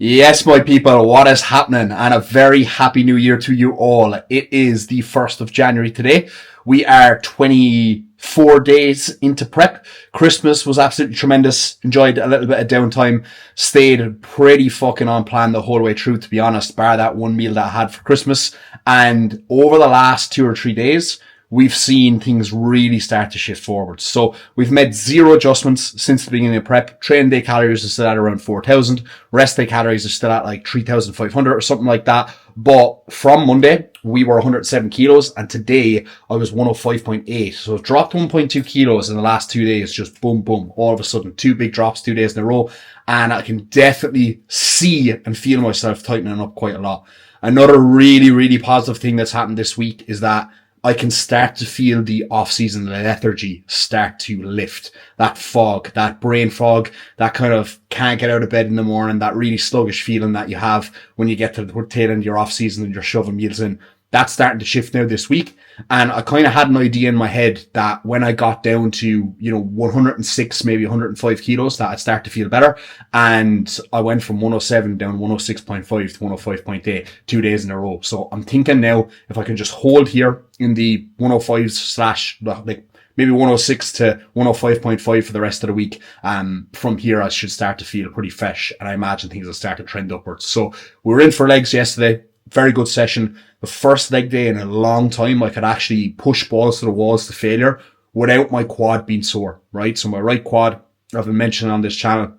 Yes, my people, what is happening? And a very happy new year to you all. It is the 1st of January today. We are 24 days into prep. Christmas was absolutely tremendous. Enjoyed a little bit of downtime. Stayed pretty fucking on plan the whole way through, to be honest, bar that one meal that I had for Christmas. And over the last 2 or 3 days, we've seen things really start to shift forward. So we've made zero adjustments since the beginning of prep. Training day calories are still at around 4,000. Rest day calories are still at like 3,500 or something like that. But from Monday, we were 107 kilos, and today I was 105.8. So I've dropped 1.2 kilos in the last 2 days. Just boom, boom. All of a sudden, 2 big drops 2 days in a row. And I can definitely see and feel myself tightening up quite a lot. Another really, really positive thing that's happened this week is that I can start to feel the off-season lethargy start to lift. That fog, that brain fog, that kind of can't get out of bed in the morning, that really sluggish feeling that you have when you get to the tail end of your off-season and you're shoving meals in. That's starting to shift now this week. And I kind of had an idea in my head that when I got down to, 106, maybe 105 kilos, that I'd start to feel better. And I went from 107 down 106.5 to 105.8 2 days in a row. So I'm thinking now, if I can just hold here in the 105 slash, like maybe 106 to 105.5 for the rest of the week. From here, I should start to feel pretty fresh. And I imagine things will start to trend upwards. So we were in for legs yesterday. Very good session. The first leg day in a long time, I could actually push balls to the walls to failure without my quad being sore, right? So my right quad, I've been mentioning on this channel,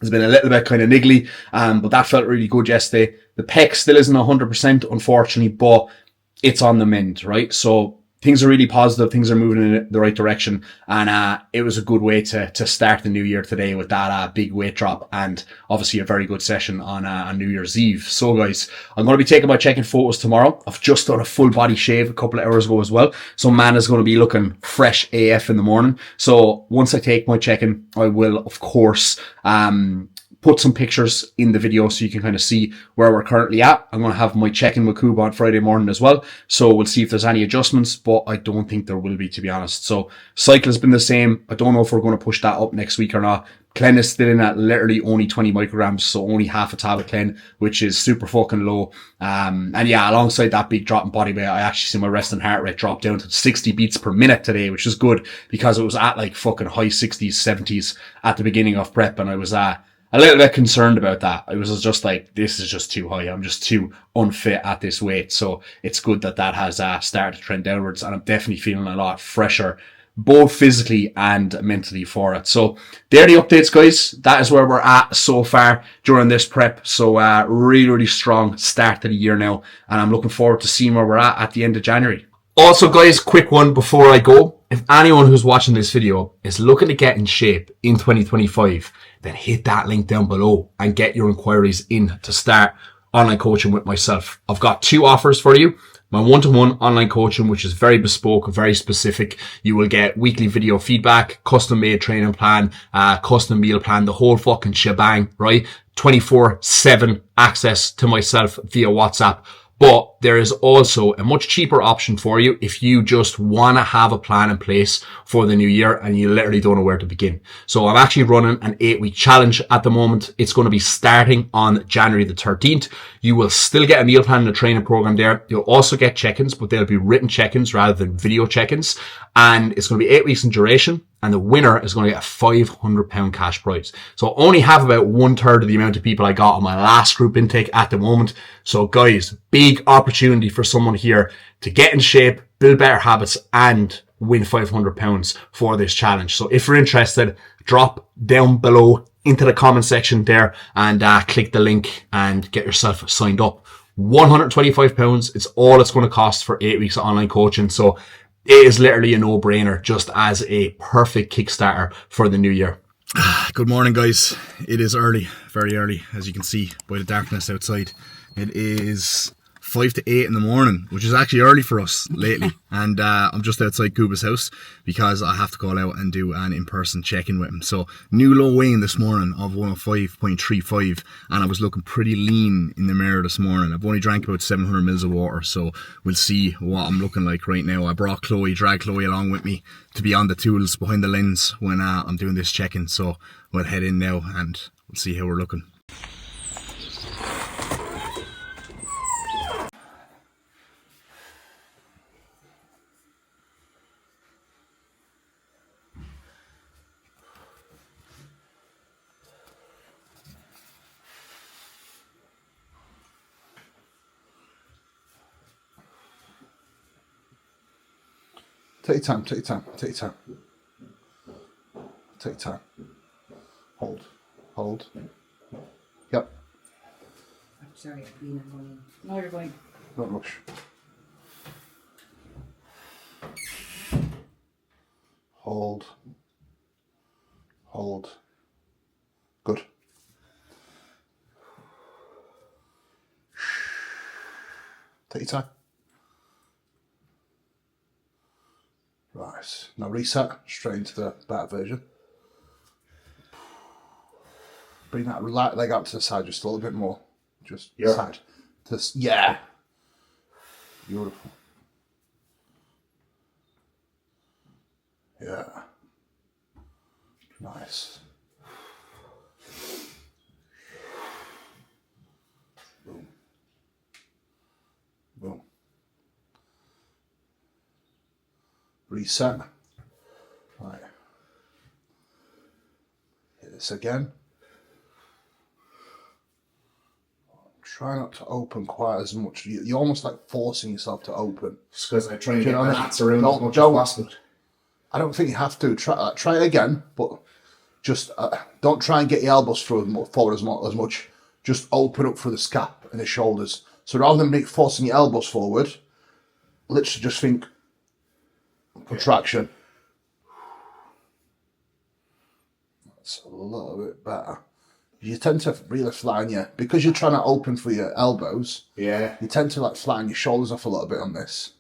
has been a little bit kind of niggly, but that felt really good yesterday. The pec still isn't 100%, unfortunately, but it's on the mend, right? So things are really positive. Things are moving in the right direction. And, it was a good way to start the new year today with that, big weight drop and obviously a very good session on New Year's Eve. So guys, I'm going to be taking my check-in photos tomorrow. I've just done a full body shave a couple of hours ago as well. So man is going to be looking fresh AF in the morning. So once I take my check-in, I will of course, put some pictures in the video so you can kind of see where we're currently at. I'm going to have my check-in with Kuba on Friday morning as well. So we'll see if there's any adjustments, but I don't think there will be, to be honest. So cycle has been the same. I don't know if we're going to push that up next week or not. Clen is still in at literally only 20 micrograms, so only half a tab of Clen, which is super fucking low. And yeah, alongside that big drop in body weight, I actually see my resting heart rate drop down to 60 beats per minute today, which is good because it was at like fucking high 60s, 70s at the beginning of prep, and I was a little bit concerned about that. I was just like, this is just too high. I'm just too unfit at this weight. So it's good that has started to trend downwards, and I'm definitely feeling a lot fresher, both physically and mentally for it. So there are the updates, guys. That is where we're at so far during this prep. So really, really strong start to the year now, and I'm looking forward to seeing where we're at the end of January. Also, guys, quick one before I go. If anyone who's watching this video is looking to get in shape in 2025, then hit that link down below and get your inquiries in to start online coaching with myself. I've got 2 offers for you. My one-to-one online coaching, which is very bespoke, very specific. You will get weekly video feedback, custom-made training plan, custom meal plan, the whole fucking shebang, right? 24/7 access to myself via WhatsApp. But there is also a much cheaper option for you if you just want to have a plan in place for the new year and you literally don't know where to begin. So I'm actually running an 8-week challenge at the moment. It's going to be starting on January the 13th. You will still get a meal plan and a training program there. You'll also get check-ins, but they'll be written check-ins rather than video check-ins. And it's going to be 8 weeks in duration. And the winner is going to get a £500 cash prize. So I only have about 1/3 of the amount of people I got on my last group intake at the moment. So guys, big opportunity for someone here to get in shape, build better habits, and win £500 for this challenge. So if you're interested, drop down below into the comment section there and click the link and get yourself signed up. £125. It's all it's going to cost for 8 weeks of online coaching. So it is literally a no-brainer, just as a perfect Kickstarter for the new year. Good morning, guys. It is early, very early, as you can see by the darkness outside. It is 5 to 8 in the morning, which is actually early for us lately. And I'm just outside Kuba's house because I have to call out and do an in-person check-in with him. So new low weigh-in this morning of 105.35, and I was looking pretty lean in the mirror this morning. I've only drank about 700 mils of water, so we'll see what I'm looking like right now. I brought dragged Chloe along with me to be on the tools behind the lens when I'm doing this check-in. So we'll head in now and we'll see how we're looking. Take your time, take your time, take your time. Take your time. Hold. Hold. Yep. I'm sorry, I've been annoying. No, you're fine. Don't rush. Hold. Hold. Good. Take your time. Right. Now reset straight into the better version. Bring that right leg out to the side just a little bit more. Just side. Yeah. Beautiful. Yeah. Nice. Boom. Boom. Reset. Right. Hit this again. Try not to open quite as much. You're almost like forcing yourself to open. Just because I try and get know my what I mean? lats around as much as Don't. possible. I don't think you have to. Try it again, but just don't try and get your elbows forward as much. Just open up through the scap and the shoulders. So rather than forcing your elbows forward, literally just think contraction. That's a little bit better. You tend to really flatten because you're trying to open for your elbows. Yeah. You tend to like flatten your shoulders off a little bit on this.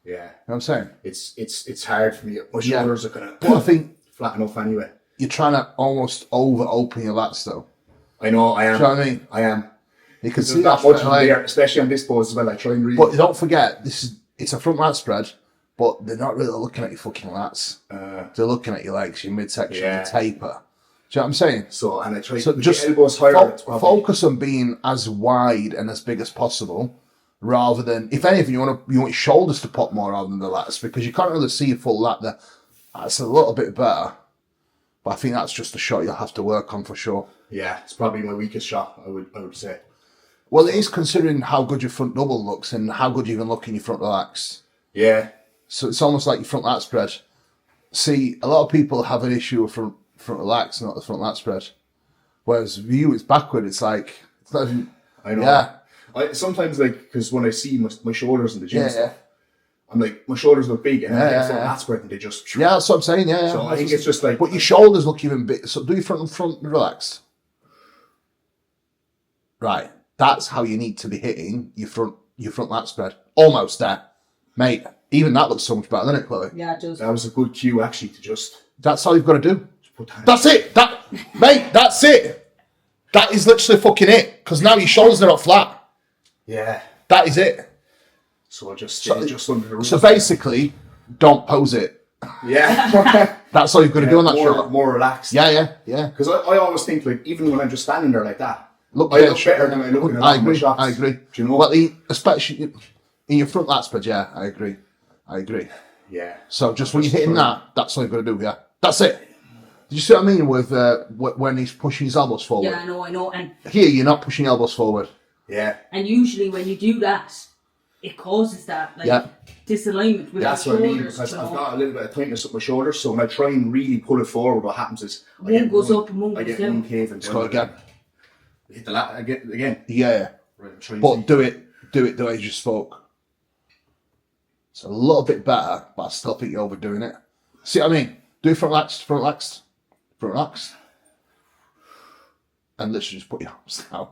Yeah. You know what I'm saying? It's hard for me. My shoulders are kind of But I think flatten off anyway. you're trying to almost over open your lats though. I know, I am. Do you know what I mean? I am. You can There's see not that much straight away. there, especially on this pose as well. I try and really. But don't forget, it's a front lat spread, but they're not really looking at your fucking lats. They're looking at your legs, your midsection, your taper. Do you know what I'm saying? So, and I try So to just get elbows higher. It's probably- focus on being as wide and as big as possible, rather than, if anything, you want your shoulders to pop more rather than the lats, because you can't really see your full lat there. That's a little bit better, but I think that's just a shot you'll have to work on for sure. Yeah, it's probably my weakest shot. I would say. Well, it is considering how good your front double looks and how good you can look in your front relaxed. Yeah. So it's almost like your front lat spread. See, a lot of people have an issue with front relax, not the front lat spread. Whereas with you, it's backward. It's like, it's not even, I know. Yeah. I sometimes like, because when I see my shoulders in the gym Yeah, stuff, I'm like, my shoulders look big, and then I Yeah, get front yeah. lat spread, and they just. Yeah, that's what I'm saying. Yeah. So I think it's just like. But your shoulders look even big. So do your front relaxed. Right. That's how you need to be hitting your front lat spread. Almost there, mate. Even that looks so much better, doesn't it, Chloe? Yeah, it does. That was a good cue, actually, to just That's all you've got to do. put that. That's it. Mate, that's it. That is literally fucking it. Because now your shoulders are not flat. Yeah. That is it. So just under the roof. So basically, don't pose it. Yeah. That's all you've got to do on that shot. More relaxed. Yeah. Because I always think, like, even when I'm just standing there like that, I look dead better than I look in a lot of my shots. I agree. Do you know? Well, especially in your front lat spread, yeah, I agree. Yeah. So just when you're hitting that, that's all you've got to do, yeah. That's it. Did you see what I mean with when he's pushing his elbows forward? Yeah, I know. And Here, you're not pushing your elbows forward. Yeah. and usually when you do that, it causes that disalignment with That's your what I mean, shoulders. because you I've know. got a little bit of tightness up my shoulders, so when I try and really pull it forward, what happens is One goes up and one I goes get down. one cave and Go again. hit the lat again. Yeah. Right, I'm trying But to do it the way you just spoke. It's a little bit better, but I still think you're overdoing it. See what I mean? Do it front relaxed. And literally just put your arms down.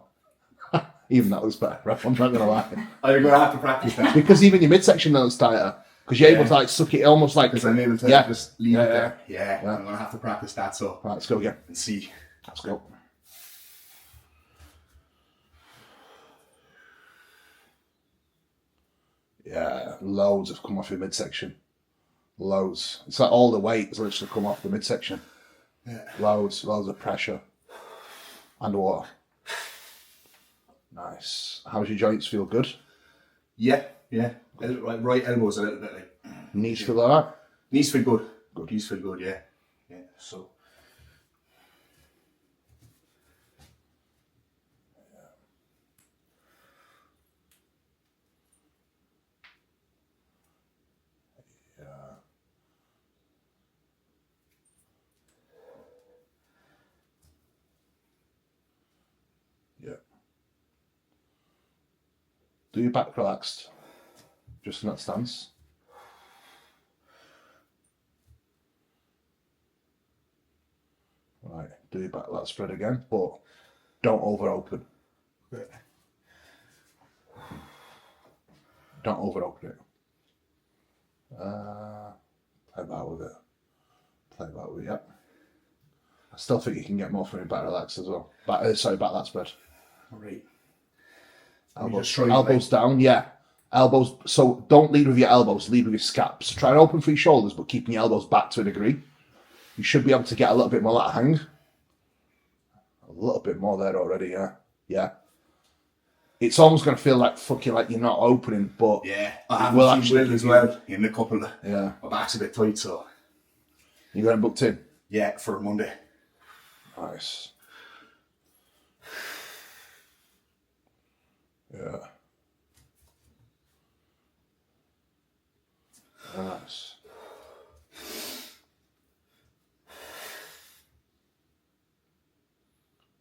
Even that looks better, right? I'm not going to lie. I'm going to have to practice that. Because even your midsection looks tighter. Because you're able to like suck it almost like... Because I'm able to just leave it there. Yeah, I'm going to have to practice that, so... Right, let's go again. And see. Let's go. Yeah, loads have come off your midsection. Loads. It's like all the weight has literally come off the midsection. Yeah. Loads of pressure. Underwater. Nice. How's your joints feel? Good? Yeah. Like right elbows a little bit like... Knees feel alright? Knees feel good. Knees feel good, yeah. Yeah, so... Do your back relaxed. Just in that stance. Right, do your back lat spread again, but don't over open. Don't over open it. Play about with it. Play about with it, yep. I still think you can get more from your back relax as well. Back lat spread. Right. Elbows down, yeah. Elbows, so don't lead with your elbows, lead with your scaps. Try and open for your shoulders, but keeping your elbows back to a degree. You should be able to get a little bit more lat hang. A little bit more there already, yeah. Yeah. It's almost going to feel like fucking like you're not opening, but yeah, I will actually as well in a couple of. Yeah. My back's a bit tight, so. You got him booked in? Yeah, for Monday. Nice. Yeah. Nice.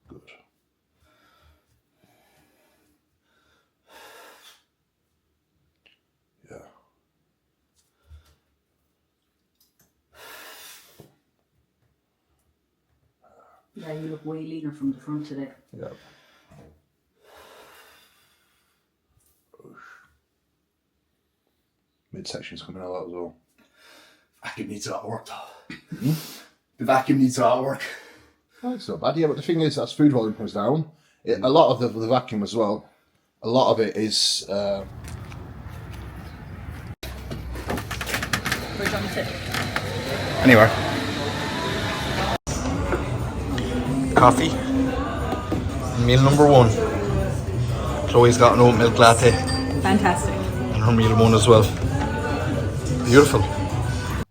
Good. Yeah. Yeah, you look way leaner from the front today. Yeah. Midsection's coming out as well. Vacuum needs a lot of work though. The vacuum needs a lot of work. Oh, it's not bad, yeah, but the thing is, as food volume comes down, a lot of the vacuum as well, a lot of it is... Anywhere. Coffee. Meal number 1. Chloe's got an oat milk latte. Fantastic. And her meal 1 as well. Beautiful.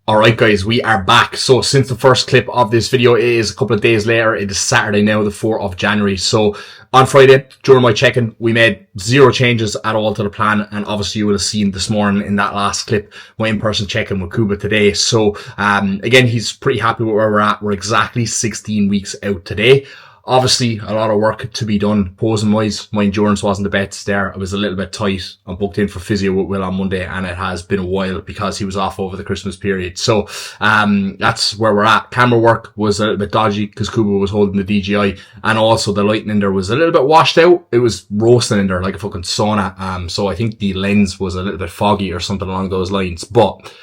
Alright guys, we are back. So since the first clip of this video is a couple of days later, it is Saturday now, the 4th of January. So on Friday, during my check-in, we made 0 changes at all to the plan. And obviously you would have seen this morning in that last clip, my in-person check-in with Kuba today. So again, he's pretty happy with where we're at. We're exactly 16 weeks out today. Obviously, a lot of work to be done. Posing wise, my endurance wasn't the best there. I was a little bit tight. I'm booked in for physio with Will on Monday, and it has been a while because he was off over the Christmas period. So, that's where we're at. Camera work was a little bit dodgy because Kuba was holding the DJI, and also the lighting in there was a little bit washed out. It was roasting in there like a fucking sauna. So I think the lens was a little bit foggy or something along those lines. But,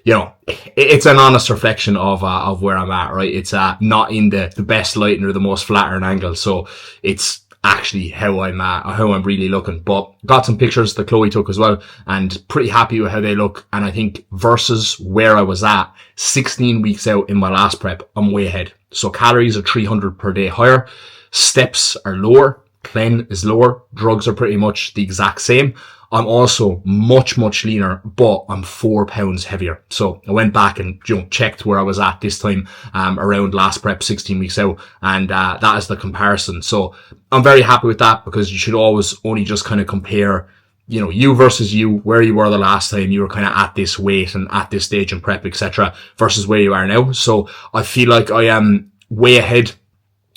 you know, it's an honest reflection of where I'm at, right? It's not in the best lighting or the most flattering angle, so it's actually how I'm really looking. But got some pictures that Chloe took as well, and pretty happy with how they look. And I think versus where I was at 16 weeks out in my last prep, I'm way ahead. So calories are 300 per day higher, steps are lower, clen is lower, drugs are pretty much the exact same. I'm also much leaner, but I'm 4 pounds heavier. So I went back and, you know, checked where I was at this time, around last prep 16 weeks out. And, that is the comparison. So I'm very happy with that, because you should always only just kind of compare, you know, you versus you, where you were the last time you were kind of at this weight and at this stage in prep, etc., versus where you are now. So I feel like I am way ahead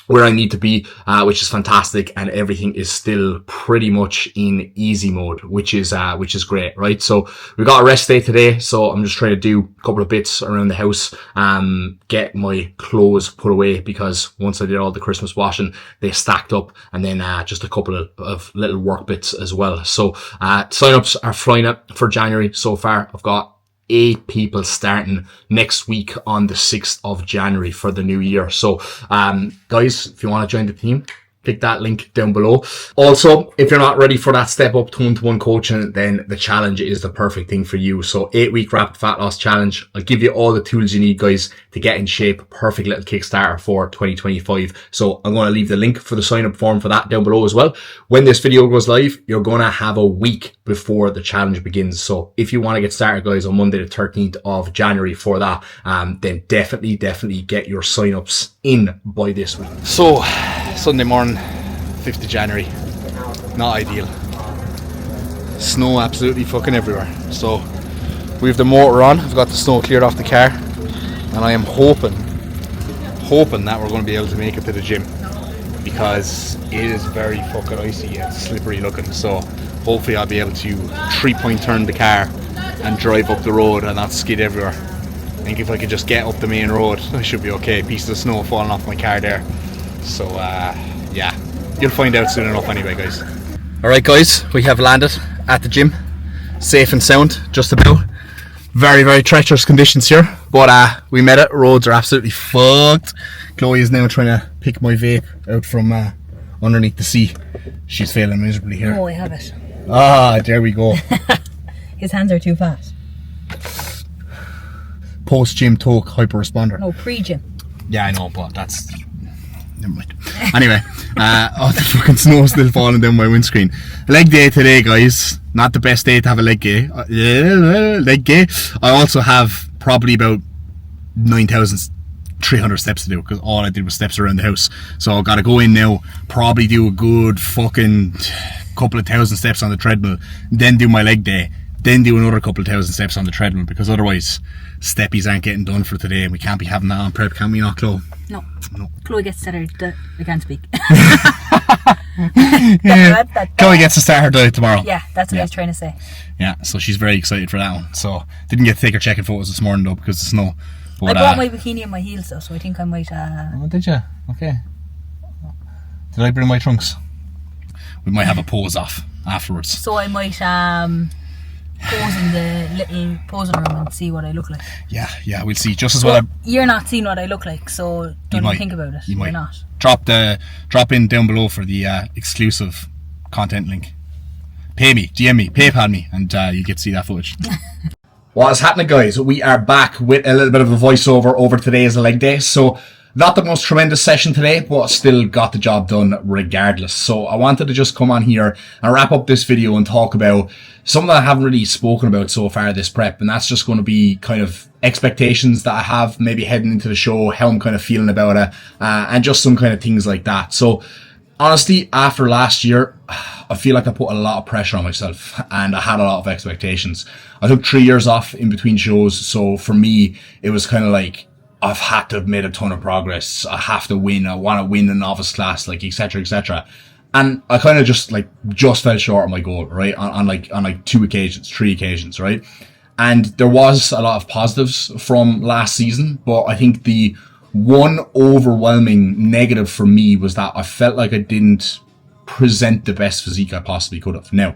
where I need to be, which is fantastic, and everything is still pretty much in easy mode, which is great, right? So we got a rest day today, so I'm just trying to do a couple of bits around the house, get my clothes put away, because once I did all the Christmas washing, they stacked up, and then just a couple of little work bits as well. So sign-ups are flying up for January so far. I've got 8 people starting next week on the 6th of January for the new year. So, guys, if you want to join the team, click that link down below. Also, if you're not ready for that step up to 1-to-1 coaching, then the challenge is the perfect thing for you. So 8-week rapid fat loss challenge. I'll give you all the tools you need, guys, to get in shape. Perfect little kickstarter for 2025. So I'm going to leave the link for the sign up form for that down below as well. When this video goes live, you're going to have a week before the challenge begins. So if you want to get started, guys, on Monday the 13th of January for that, then definitely get your sign-ups in by this week. So Sunday morning, 5th of January, not ideal. Snow absolutely fucking everywhere. So we have the motor on, I've got the snow cleared off the car, and I am hoping that we're going to be able to make it to the gym. because it is very fucking icy and slippery looking. So hopefully I'll be able to 3-point turn the car and drive up the road and not skid everywhere. I think if I could just get up the main road, I should be okay. Pieces of snow falling off my car there. So yeah, you'll find out soon enough anyway, guys. Alright guys, we have landed at the gym, safe and sound, just about. Very, very treacherous conditions here, but we made it. Roads are absolutely fucked. Chloe is now trying to pick my vape out from underneath the seat. She's failing miserably here. Oh, I have it. Ah, there we go. His hands are too fat. Post-gym talk hyper responder. No, pre-gym. Yeah, I know, but that's... Never mind. Anyway, the fucking snow still falling down my windscreen. Leg day today, guys. Not the best day to have a leg day. Leg day. I also have probably about 9,300 steps to do because all I did was steps around the house. So I've got to go in now, probably do a good fucking couple of thousand steps on the treadmill, then do my leg day, then do another couple of thousand steps on the treadmill, because otherwise steppies aren't getting done for today and we can't be having that on prep, can we not, Chloe? No. No. Chloe gets started. I can't speak. Yeah. Chloe gets to start her diet tomorrow. Yeah, that's what I was trying to say. Yeah, so she's very excited for that one. So didn't get to take her checking photos this morning though because of the snow. But, I brought my bikini and my heels though, so I think I might. Oh, did you? Okay. Did I bring my trunks? We might have a pose off afterwards. So I might pose in the little posing room and see what I look like. Yeah, we'll see. Just as well. You're not seeing what I look like, so don't even think about it. You might. You're not. Drop in down below for the exclusive content link. Pay me, DM me, PayPal me, and you get to see that footage. What is happening, guys? We are back with a little bit of a voiceover over today's leg day. So not the most tremendous session today, but still got the job done regardless. So I wanted to just come on here and wrap up this video and talk about something that I haven't really spoken about so far this prep, and that's just going to be kind of expectations that I have maybe heading into the show, how I'm kind of feeling about it, and just some kind of things like that. So honestly, after last year, I feel like I put a lot of pressure on myself and I had a lot of expectations. I took 3 years off in between shows, so for me, it was kind of like, I've had to have made a ton of progress. I have to win. I want to win the novice class, like, etc., etc. And I kind of just fell short of my goal, right? On 3 occasions, right? And there was a lot of positives from last season, but I think the one overwhelming negative for me was that I felt like I didn't present the best physique I possibly could have. Now,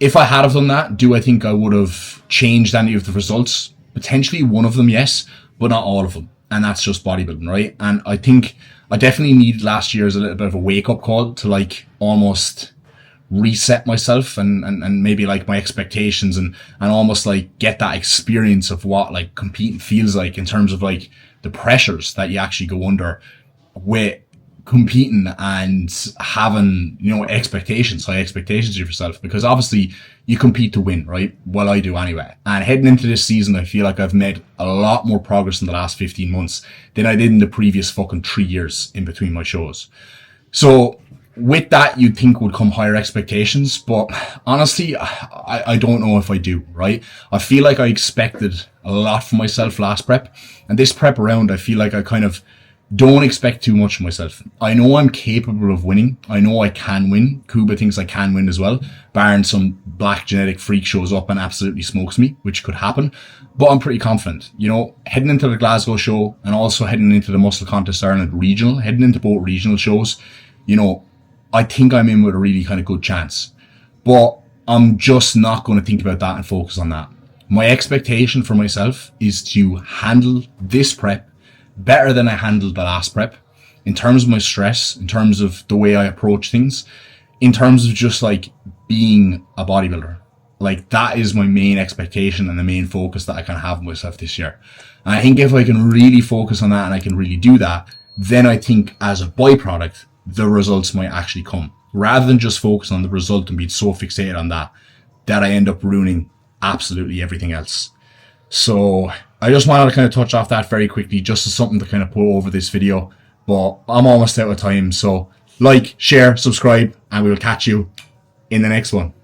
if I had have done that, do I think I would have changed any of the results? Potentially one of them, yes, but not all of them. And that's just bodybuilding, right? And I think I definitely needed last year as a little bit of a wake-up call to almost reset myself and maybe my expectations and almost get that experience of what competing feels like in terms of the pressures that you actually go under with competing and having, expectations, high expectations of yourself, because obviously you compete to win, right? Well, I do anyway. And heading into this season, I feel like I've made a lot more progress in the last 15 months than I did in the previous fucking 3 years in between my shows. So with that, you'd think would come higher expectations, but honestly, I don't know if I do, right? I feel like I expected a lot from myself last prep, and this prep around, I feel like I kind of don't expect too much of myself. I know I'm capable of winning. I know I can win. Kuba thinks I can win as well, barring some black genetic freak shows up and absolutely smokes me, which could happen. But I'm pretty confident, heading into the Glasgow show and also heading into the Muscle Contest Ireland regional, heading into both regional shows, I think I'm in with a really kind of good chance. But I'm just not going to think about that and focus on that. My expectation for myself is to handle this prep better than I handled the last prep, in terms of my stress, in terms of the way I approach things, in terms of just being a bodybuilder. That is my main expectation and the main focus that I can have myself this year. And I think if I can really focus on that and I can really do that, then I think as a byproduct, the results might actually come, rather than just focus on the result and being so fixated on that I end up ruining absolutely everything else. So I just wanted to kind of touch off that very quickly, just as something to kind of put over this video. But I'm almost out of time, so share, subscribe, and we will catch you in the next one.